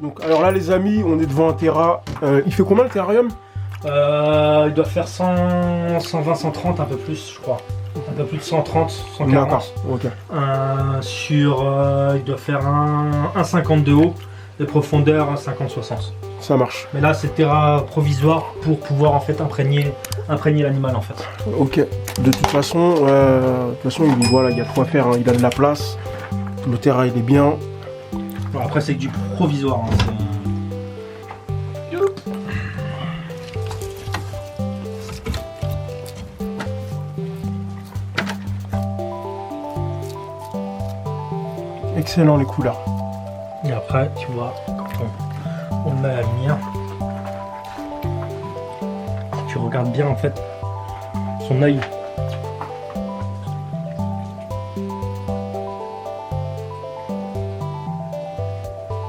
Donc, alors là, les amis, on est devant un terra. Il fait combien le terrarium? Il doit faire 100, 120, 130, un peu plus, je crois. Un peu plus de 130, 140. D'accord, ok. Il doit faire un 50 de haut, de profondeur 50-60. Ça marche. Mais là, c'est terra provisoire pour pouvoir en fait imprégner l'animal en fait. Ok. De toute façon, voilà, il y a de quoi faire. Hein. Il a de la place. Le terrain, il est bien. Bon, après, c'est que du provisoire. Hein, Excellent les couleurs. Et après, tu vois, quand on met la lumière, tu regardes bien en fait son œil.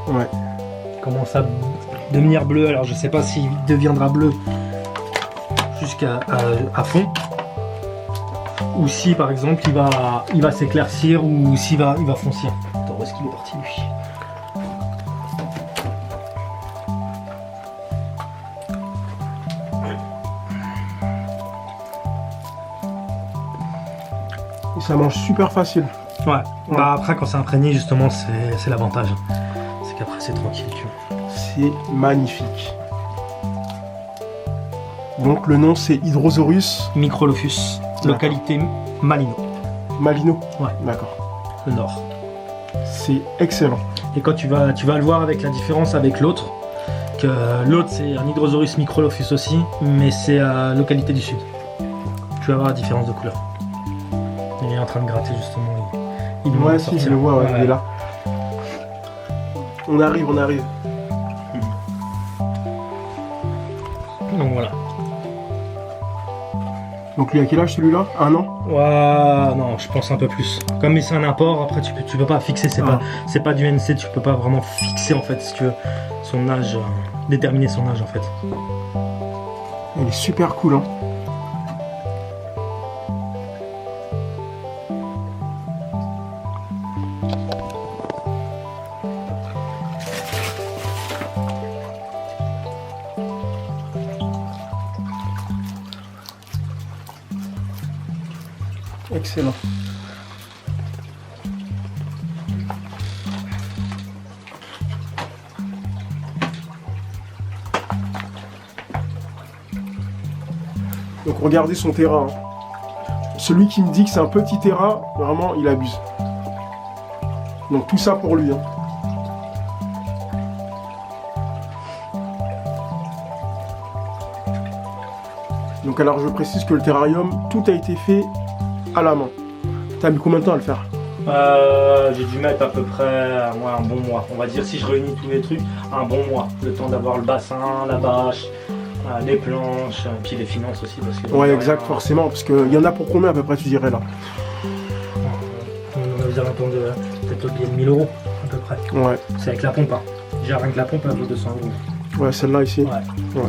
Ouais. Il commence à devenir bleu. Alors je sais pas s'il deviendra bleu jusqu'à à fond, ou si par exemple il va s'éclaircir, ou s'il va foncir. Attends, où est-ce qu'il est parti lui? Et ça mange super facile. Ouais. Bah après quand c'est imprégné justement c'est l'avantage. C'est qu'après c'est tranquille, tu vois. C'est magnifique. Donc le nom c'est Hydrosaurus Microlophus, localité Malino. Malino. Ouais. D'accord. Le nord. C'est excellent. Et quand tu vas le voir avec la différence avec l'autre, que l'autre c'est un Hydrosaurus Microlophus aussi, mais c'est à localité du sud. Tu vas voir la différence de couleur. Il est en train de gratter justement. Il doit Ouais, si, sortir. je le vois, ouais, il est là. On arrive. Donc voilà. Donc lui, à quel âge celui-là? 1 an? Ouais, non, je pense un peu plus. Comme c'est un import, après tu peux pas fixer, c'est pas du NC, tu peux pas vraiment fixer en fait si tu veux son âge, déterminer son âge en fait. Il est super cool, hein. Excellent. Donc regardez son terrain. Celui qui me dit que c'est un petit terrain, vraiment, il abuse. Donc tout ça pour lui. Hein. Donc alors je précise que le terrarium, tout a été fait à la main. T'as mis combien de temps à le faire? J'ai dû mettre à peu près un bon mois. On va dire si je réunis tous les trucs, un bon mois. Le temps d'avoir le bassin, la bâche, les planches, puis les finances aussi. Parce que Ouais, exact, forcément. Parce qu'il y en a pour combien à peu près, tu dirais là? On a aux alentours de peut-être au billet de 1000 € à peu près. Ouais. C'est avec la pompe. Hein. J'ai rien que la pompe, elle vaut 200 €. Ouais, celle-là ici. Ouais.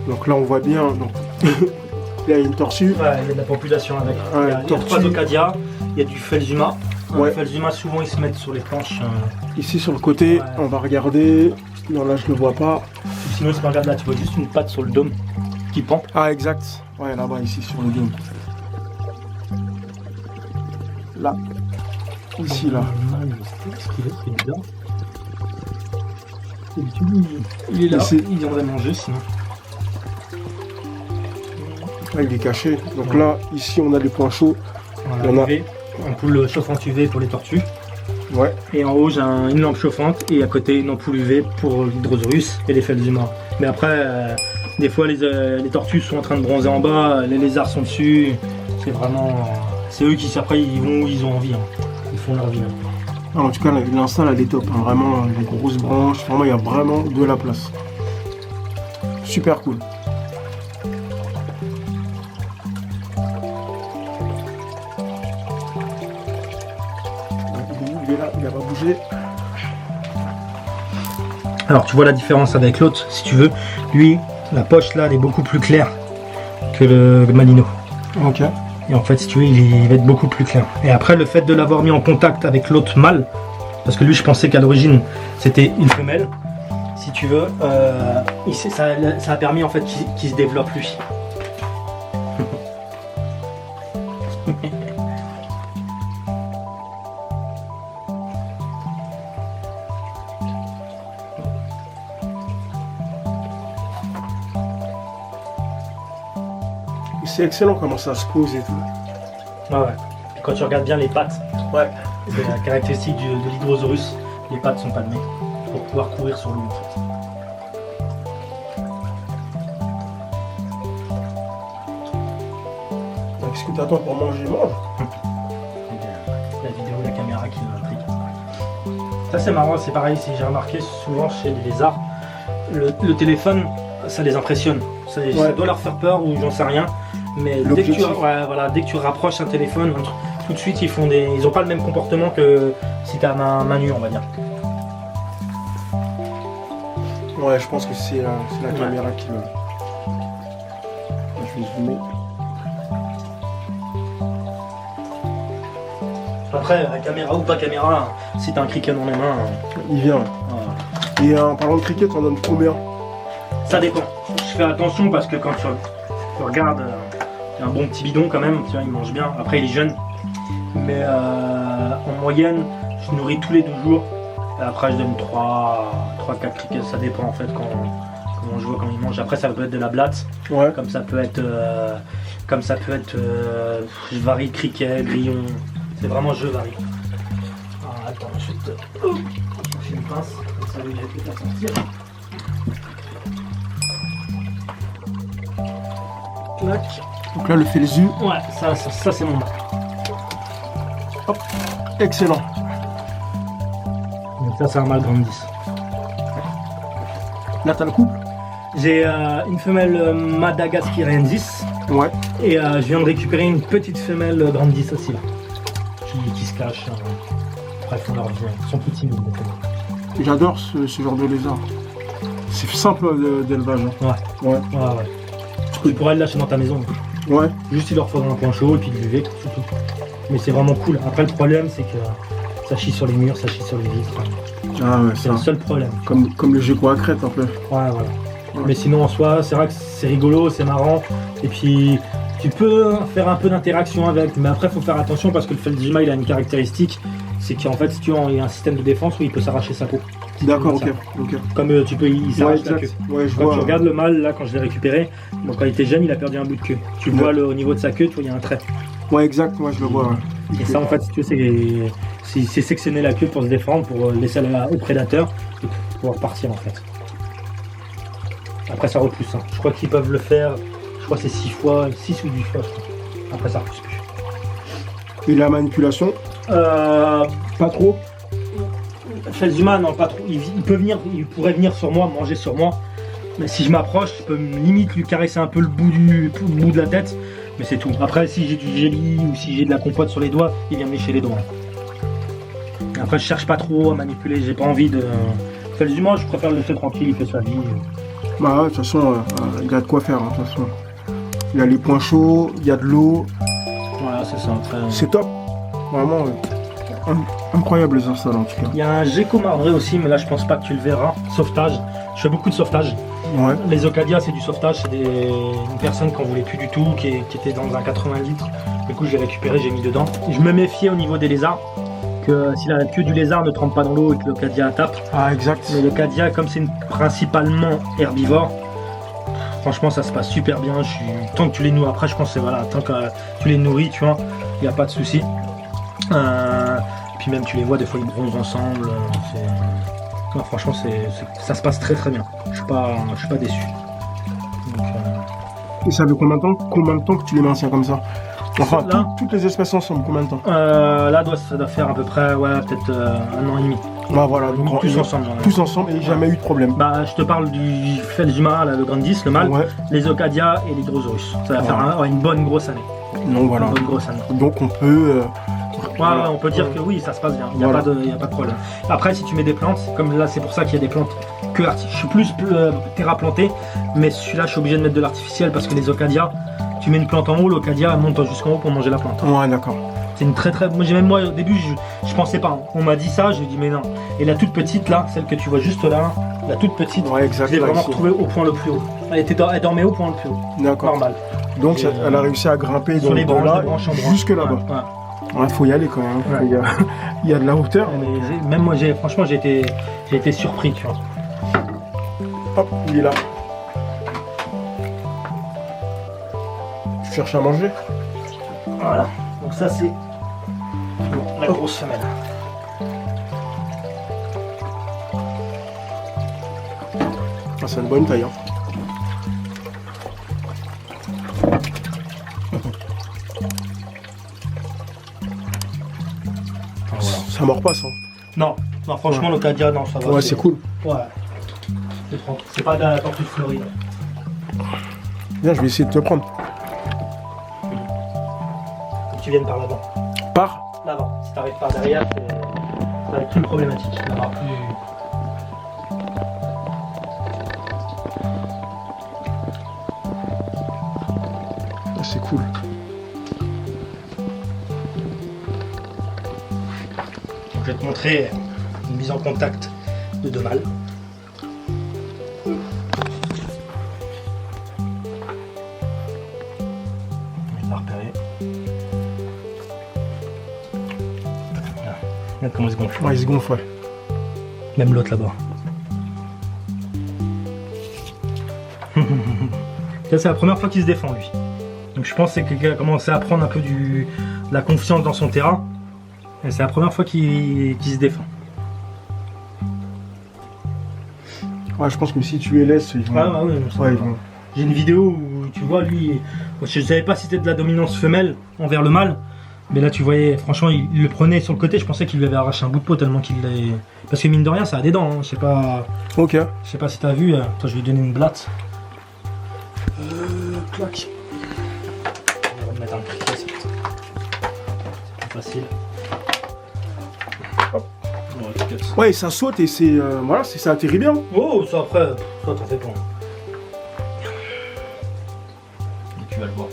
Donc là, on voit bien. Donc... il y a une tortue. Ouais, il y a de la population avec. Ouais, il y a 3 Ocadia, il y a du Felzuma. Ouais. Le Felzuma, souvent, ils se mettent sur les planches. Ici sur le côté, Ouais. on va regarder. Non, là, je le vois pas. Sinon, si tu regardes là, tu vois juste une patte sur le dôme qui pend. Ah, exact. Ouais, là-bas, ici, sur le dôme. Là. Ici, là. Qu'est-ce qu'il est? Il est là. Il est là. Il viendrait manger sinon. Là, il est caché. Donc là, ici, on a les points chauds. Voilà, Il y en a. UV, ampoule chauffante UV pour les tortues. Ouais. Et en haut, j'ai une lampe chauffante et à côté, une ampoule UV pour l'Hydrosaurus et les Felzuma. Mais après, des fois, les tortues sont en train de bronzer en bas, les lézards sont dessus. C'est vraiment. C'est eux qui, après, ils vont où ils ont envie. Hein. Ils font leur vie. Hein. Ah, en tout cas, l'install, elle est top. Hein. Vraiment, les grosses branches. Vraiment, il y a vraiment de la place. Super cool. Il est là, il n'a pas bougé. Alors tu vois la différence avec l'autre, si tu veux. Lui, la poche là, elle est beaucoup plus claire que le Malino. Ok. Et en fait, si tu veux, il va être beaucoup plus clair. Et après, le fait de l'avoir mis en contact avec l'autre mâle, Parce que lui, je pensais qu'à l'origine, c'était une femelle. Si tu veux, ça a permis en fait qu'il se développe lui. C'est excellent comment ça se pose et tout. Ah ouais. Et quand tu regardes bien les pattes, Ouais. c'est la caractéristique de l'Hydrosaurus. Les pattes sont palmées pour pouvoir courir sur lui en fait. Qu'est-ce que t'attends pour manger? Mange. La vidéo, la caméra qui m'intrigue. Ça c'est marrant, c'est pareil, si j'ai remarqué souvent chez les lézards, le téléphone, ça les impressionne. Ça doit leur faire peur ou j'en sais rien. Mais dès que tu rapproches un téléphone, tout de suite ils ont pas le même comportement que si t'as main nue, on va dire. Ouais, je pense que c'est la caméra qui me... Je vais zoomer. Après, caméra ou pas caméra, si t'as un cricket dans les mains, Il vient. Et en parlant de cricket, on donne combien? ça dépend. Je fais attention parce que quand tu regardes, il y a un bon petit bidon quand même, tu vois, il mange bien. Après, il est jeune. Mais en moyenne, je nourris tous les 2 jours. Et après, je donne 3-4 crickets. Ça dépend en fait comment je vois quand il mange. Après, ça peut être de la blatte. Ouais. Comme ça peut être, je varie cricket, grillon. C'est vraiment je varie. Ah, attends, je vais te chercher une pince. Comme ça, je vais te faire sortir. Clac. Donc là, le felzu. Ouais, ça c'est mon bac. Hop. Excellent. Donc ça c'est un mâle grande 10. Là, t'as le couple? J'ai une femelle madagascariensis Ouais. et je viens de récupérer une petite femelle grande 10 aussi là. Qui se cache. Bref, on leur vient. Ils sont tout timides. J'adore ce genre de lézard. C'est simple d'élevage. Hein. Ouais. Tu pourrais le lâcher dans ta maison. Ouais. Juste il leur faudra un point chaud et puis du UV, c'est tout. Mais c'est vraiment cool. Après le problème c'est que ça chie sur les murs, ça chie sur les vitres. Ah ouais, C'est le seul problème. Comme le gecko à crête un peu. Ouais, voilà. Ouais. Mais sinon en soi, c'est vrai que c'est rigolo, c'est marrant. Et puis tu peux faire un peu d'interaction avec, mais après il faut faire attention parce que le Feldjima il a une caractéristique, c'est qu'en fait si tu as un système de défense où il peut s'arracher sa peau. D'accord, ok. Comme il s'arrache la queue. Ouais, je Quand vois. tu regardes le mâle là, quand je l'ai récupéré, donc quand il était jeune, il a perdu un bout de queue. Tu vois au niveau de sa queue, tu vois, il y a un trait. Ouais, exact, moi je le vois. Ouais. Et ça en fait, si tu veux, c'est sectionner la queue pour se défendre, pour laisser au prédateur et pour pouvoir partir en fait. Après ça repousse. Hein. Je crois qu'ils peuvent le faire. Je crois que c'est 6 ou 8 fois. Je crois. Après ça repousse plus. Et la manipulation? Pas trop. Feldjima, non, pas trop. Il pourrait venir sur moi, manger sur moi. Mais si je m'approche, je peux limite lui caresser un peu le bout de la tête. Mais c'est tout. Après, si j'ai du jelly ou si j'ai de la compote sur les doigts, il vient me lécher les doigts. Après, je cherche pas trop à manipuler. J'ai pas envie de. Feldjima, je préfère le laisser tranquille, il fait sa vie. Bah ouais, de toute façon, il a de quoi faire. Hein, de toute façon. Il a les points chauds, il y a de l'eau. Voilà, c'est ça. Après, c'est top. Vraiment incroyable les installs en tout cas. Il y a un gecko marbré aussi, mais là je pense pas que tu le verras. Sauvetage. Je fais beaucoup de sauvetage. Ouais. Les Ocadia, c'est du sauvetage. C'est une personne qu'on voulait plus du tout, qui était dans un 80 litres. Du coup, j'ai récupéré, j'ai mis dedans. Je me méfiais au niveau des lézards. Que si la queue du lézard ne trempe pas dans l'eau et que l'Ocadia tape. Ah, exact. Mais l'Ocadia, comme c'est principalement herbivore, franchement, ça se passe super bien. Tant que tu les nourris, après, je pense que voilà, tant que tu les nourris, tu vois, il n'y a pas de souci. Puis même, tu les vois, des fois, ils bronzent ensemble. Non, franchement, ça se passe très très bien. Je suis pas déçu. Donc, et ça fait combien de temps que tu les maintiens comme ça? Enfin, là, toutes les espèces ensemble, combien de temps? Là, ça doit faire à peu près, peut-être 1 an et demi. Bah voilà, donc tous ensemble. Tous ensemble et jamais eu de problème. Bah, je te parle du Feldjima, le Grand 10, le mâle, Ouais. les Ocadia et l'Hydrosaurus. Ça va faire une bonne grosse année. Donc voilà. Une bonne grosse année. Donc on peut. Ouais, on peut dire que oui, ça se passe bien. Il n'y a, a pas de problème. Après, si tu mets des plantes, comme là, c'est pour ça qu'il y a des plantes que je suis plus terra planté, mais celui-là, je suis obligé de mettre de l'artificiel parce que les Ocadia, tu mets une plante en haut, l'Ocadia monte jusqu'en haut pour manger la plante. Ouais, d'accord. C'est une très très... Moi au début je pensais pas, hein. On m'a dit ça, je lui ai dit mais non. Et la toute petite là, celle que tu vois juste là, la toute petite, Ouais, exact. je l'ai là, vraiment ici. retrouvée au point le plus haut. Elle dormait au point le plus haut, D'accord. normal. Donc Et, elle a réussi à grimper Sur donc, les de branches, là de branche en branche. jusque là-bas. Ouais. Ouais, faut y aller quand même. Ouais. Il y a de la hauteur. Mais même moi, franchement, j'ai été surpris, tu vois. Hop, il est là. Tu cherches à manger? Voilà. Donc ça, c'est la grosse femelle. Ah, c'est une bonne taille. Hein. Ça mord pas ça. Non, franchement, l'Ocadia, non, ça va. Ouais, c'est cool. Ouais. C'est tranquille. C'est pas de la tortue de Floride. Viens, je vais essayer de te prendre. Faut que tu viennes par l'avant. Par L'avant. Si t'arrives par derrière, ça va être plus problématique. Ça va plus... Ah, c'est cool. Je vais te montrer une mise en contact de deux mâles. Je vais la repérer. Voilà. Regarde comment il se gonfle. Ouais, il se gonfle, ouais. Même l'autre là-bas. Ça, c'est la première fois qu'il se défend lui. Donc je pense que c'est quelqu'un qui a commencé à prendre un peu de la confiance dans son terrain. Et c'est la première fois qu'il se défend. Ouais, je pense que si tu les laisses, ils vont. Ah, ouais, Ouais, ils vont. J'ai une vidéo où tu vois lui, je savais pas si c'était de la dominance femelle envers le mâle, mais là tu voyais, franchement il le prenait sur le côté, je pensais qu'il lui avait arraché un bout de peau tellement qu'il l'avait... Parce que mine de rien ça a des dents, hein. Je sais pas si t'as vu, attends je vais lui donner une blatte. Clac. On va remettre un criquet, c'est plus facile. Hop. Ouais, tu casses. Ouais, ça saute et c'est. Voilà, ça atterrit bien. Oh, ça après, ça t'en fais pas. Et tu vas le voir.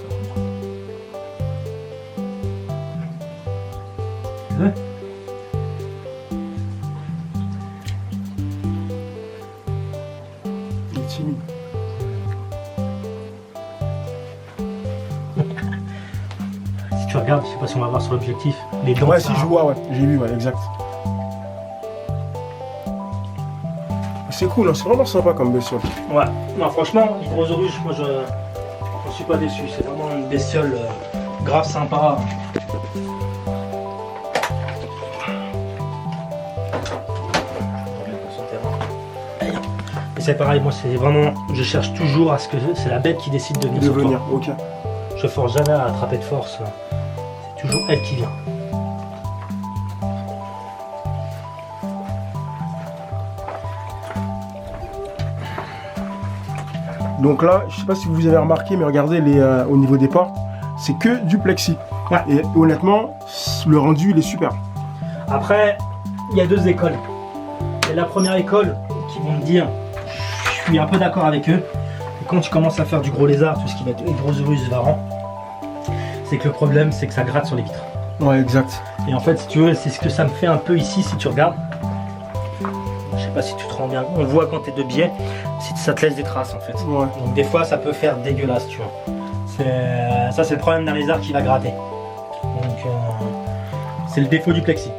Ouais. Il est timide. Si tu regardes, je sais pas si on va voir sur l'objectif, les dents. Ouais, ça- si je vois, ouais. J'ai vu, ouais, exact. C'est cool, hein, c'est vraiment sympa comme bestiole. Ouais, non, franchement, l'hydrosaurus, moi je suis pas déçu. C'est vraiment une bestiole grave sympa. Et c'est pareil, moi c'est vraiment, je cherche toujours à ce que c'est la bête qui décide de venir De sur toi. venir, ok. Je force jamais à attraper de force. C'est toujours elle qui vient. Donc là, je sais pas si vous avez remarqué, mais regardez au niveau des portes, c'est que du plexi. Ouais. Et honnêtement, le rendu il est super. Après, il y a deux écoles. Il y a la première école qui vont me dire, je suis un peu d'accord avec eux, et quand tu commences à faire du gros lézard, tout ce qui va être Hydrosaurus varan, c'est que le problème c'est que ça gratte sur les vitres. Ouais, exact. Et en fait, si tu veux, c'est ce que ça me fait un peu ici si tu regardes. Je sais pas si tu te rends bien. On voit quand tu es de biais, si ça te laisse des traces en fait. Ouais. Donc des fois ça peut faire dégueulasse, tu vois. Ça c'est le problème d'un lézard qui va gratter. Donc c'est le défaut du plexi.